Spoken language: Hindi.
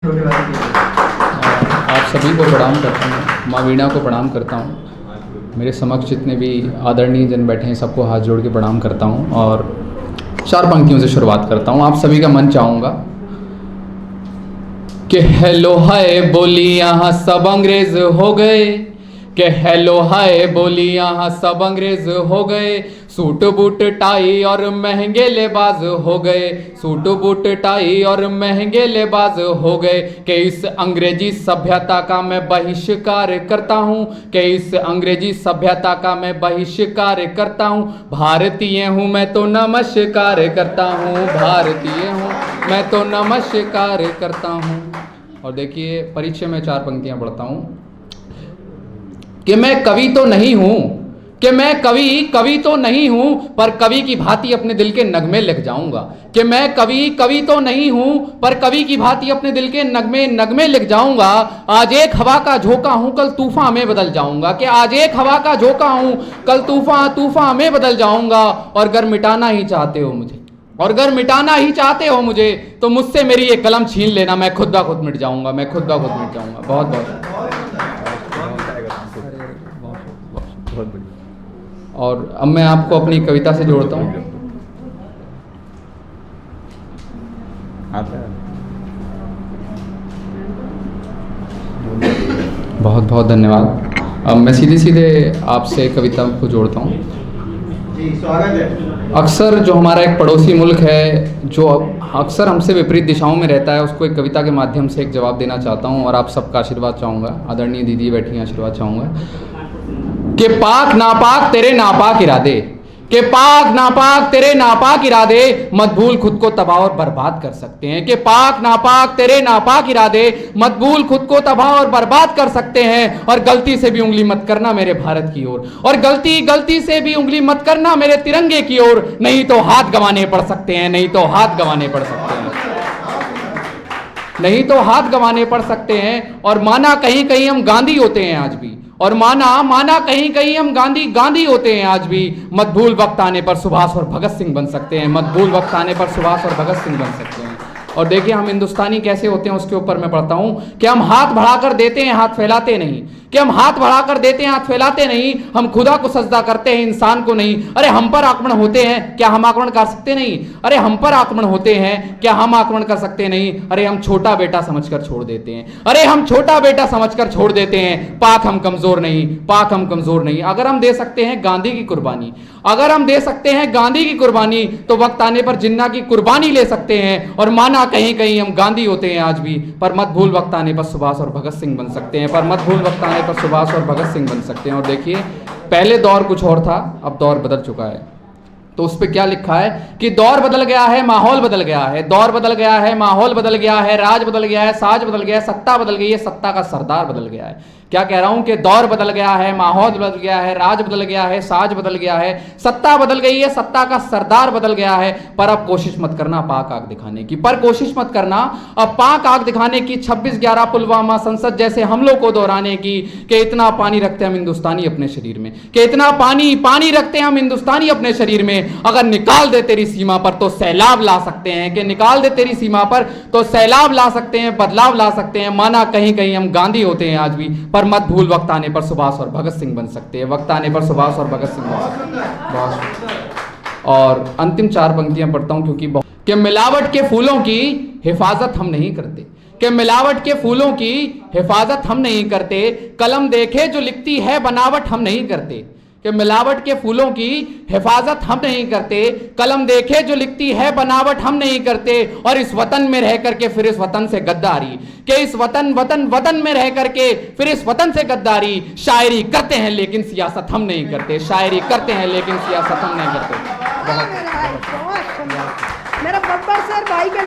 आप सभी को प्रणाम करता हूँ, माँ वीणा को प्रणाम करता हूँ, मेरे समक्ष जितने भी आदरणीय जन बैठे हैं सबको हाथ जोड़ के प्रणाम करता हूँ और 4 पंक्तियों से शुरुआत करता हूँ। आप सभी का मन चाहूँगा कि हेलो हाय बोली यहाँ सब अंग्रेज हो गए, कि हेलो हाय बोली यहाँ सब अंग्रेज हो गए, सूट बूट टाई और महंगे लेबाज हो गए, सूट बूट टाई और महंगे लेबाज हो गए, कि इस अंग्रेजी सभ्यता का मैं बहिष्कार करता हूँ, कि इस अंग्रेजी सभ्यता का मैं बहिष्कार करता हूँ, भारतीय हूँ मैं तो नमस्कार करता हूँ, भारतीय हूँ मैं तो नमस्कार करता हूँ। और देखिए परिचय में 4 पंक्तियाँ पढ़ता हूँ कि मैं कवि तो नहीं हूँ, कि मैं कवि तो नहीं हूँ, पर कवि की भांति अपने दिल के नगमे लिख जाऊंगा, कि मैं कवि तो नहीं हूँ, पर कवि की भांति अपने दिल के नगमे लिख जाऊंगा। आज एक हवा का झोंका हूँ कल तूफान में बदल जाऊंगा, कि आज एक हवा का झोंका हूँ कल तूफान में बदल जाऊंगा। और अगर मिटाना ही चाहते हो मुझे, और अगर मिटाना ही चाहते हो मुझे, तो मुझसे मेरी ये कलम छीन लेना, मैं खुद ब खुद मिट जाऊंगा, मैं खुद ब खुद मिट जाऊंगा। बहुत बढ़िया। और अब मैं आपको अपनी कविता से जोड़ता हूँ। बहुत बहुत धन्यवाद। अब मैं सीधे आपसे कविता को जोड़ता हूँ। स्वागत है। अक्सर जो हमारा एक पड़ोसी मुल्क है जो अक्सर हमसे विपरीत दिशाओं में रहता है, उसको एक कविता के माध्यम से एक जवाब देना चाहता हूँ और आप सबका आशीर्वाद चाहूँगा। आदरणीय दीदी बैठी हैं, आशीर्वाद चाहूँगा कि पाक नापाक तेरे नापाक इरादे, कि पाक नापाक तेरे नापाक इरादे मत भूल खुद को तबाह और बर्बाद कर सकते हैं, कि पाक नापाक तेरे नापाक इरादे मत भूल खुद को तबाह और बर्बाद कर सकते हैं। और गलती से भी उंगली मत करना मेरे भारत की ओर, और गलती से भी उंगली मत करना मेरे तिरंगे की ओर, नहीं तो हाथ गंवाने पड़ सकते हैं, नहीं तो हाथ गंवाने पड़ सकते हैं, नहीं तो हाथ गंवाने पड़ सकते हैं। और माना कहीं कहीं हम गांधी होते हैं आज भी, और माना कहीं कहीं हम गांधी होते हैं आज भी, मत भूल वक्त आने पर सुभाष और भगत सिंह बन सकते हैं, मत भूल वक्त आने पर सुभाष और भगत सिंह बन सकते हैं। और देखिए हम हिंदुस्तानी कैसे होते हैं उसके ऊपर मैं पढ़ता हूं कि हम हाथ बढ़ाकर देते हैं हाथ फैलाते नहीं, कि हम हाथ बढ़ाकर देते हैं हाथ फैलाते नहीं, हम खुदा को सजदा करते हैं इंसान को नहीं। अरे हम पर आक्रमण होते हैं क्या हम आक्रमण कर सकते नहीं, अरे हम पर आक्रमण होते हैं क्या हम आक्रमण कर सकते नहीं। अरे हम छोटा बेटा समझकर छोड़ देते हैं, अरे हम छोटा बेटा समझकर छोड़ देते हैं। पाक हम कमजोर नहीं, पाक हम कमजोर नहीं। अगर हम दे सकते हैं गांधी की कुर्बानी, अगर हम दे सकते हैं गांधी की कुर्बानी, तो वक्त आने पर जिन्ना की कुर्बानी ले सकते हैं। और माना कहीं कहीं हम गांधी होते हैं आज भी, पर मत भूल वक्त आने पर सुभाष और भगत सिंह बन सकते हैं, पर मत भूल वक्त आने पर सुभाष और भगत सिंह बन सकते हैं। और देखिए पहले दौर कुछ और था, अब दौर बदल चुका है। तो उस पे क्या लिखा है कि दौर बदल गया है, माहौल बदल गया है, दौर बदल गया है, माहौल बदल गया है, राज बदल गया है, साज बदल गया है, सत्ता बदल गई है, सत्ता का सरदार बदल गया है। क्या कह रहा हूं कि दौर बदल गया है, माहौल बदल गया है, राज बदल गया है, साज बदल गया है, सत्ता बदल गई है, सत्ता का सरदार बदल गया है। पर अब कोशिश मत करना पाक आग दिखाने की, पर कोशिश मत करना अब पाक आग दिखाने की, 26/11 पुलवामा संसद जैसे हमलों को दोहराने की, कि इतना पानी रखते हैं हम हिंदुस्तानी अपने शरीर में, कि इतना पानी रखते हैं हम हिंदुस्तानी अपने शरीर में। अगर निकाल दे तेरी सीमा पर तो सैलाब ला सकते हैं, कि निकाल दे तेरी सीमा पर तो सैलाब ला सकते हैं, बदलाव ला सकते हैं। माना कहीं कहीं हम गांधी होते हैं आज भी, पर मत भूल वक्त आने पर सुभाष और भगत सिंह बन सकते हैं, वक्त आने पर सुभाष और भगत सिंह बन सकते हैं। बहुत। और अंतिम 4 पंक्तियां पढ़ता हूं क्योंकि कि मिलावट के फूलों की हिफाजत हम नहीं करते, कि मिलावट के फूलों की हिफाजत हम नहीं करते, कलम देखे जो लिखती है बनावट हम नहीं करते, कि मिलावट के फूलों की हिफाजत हम नहीं करते, कलम देखे जो लिखती है बनावट हम नहीं करते। और इस वतन में रह करके फिर इस वतन से गद्दारी, कि इस वतन में रह करके फिर इस वतन से गद्दारी। शायरी करते हैं लेकिन सियासत हम नहीं करते, शायरी करते हैं लेकिन सियासत हम नहीं करते। मेरा बब्बर सर भाई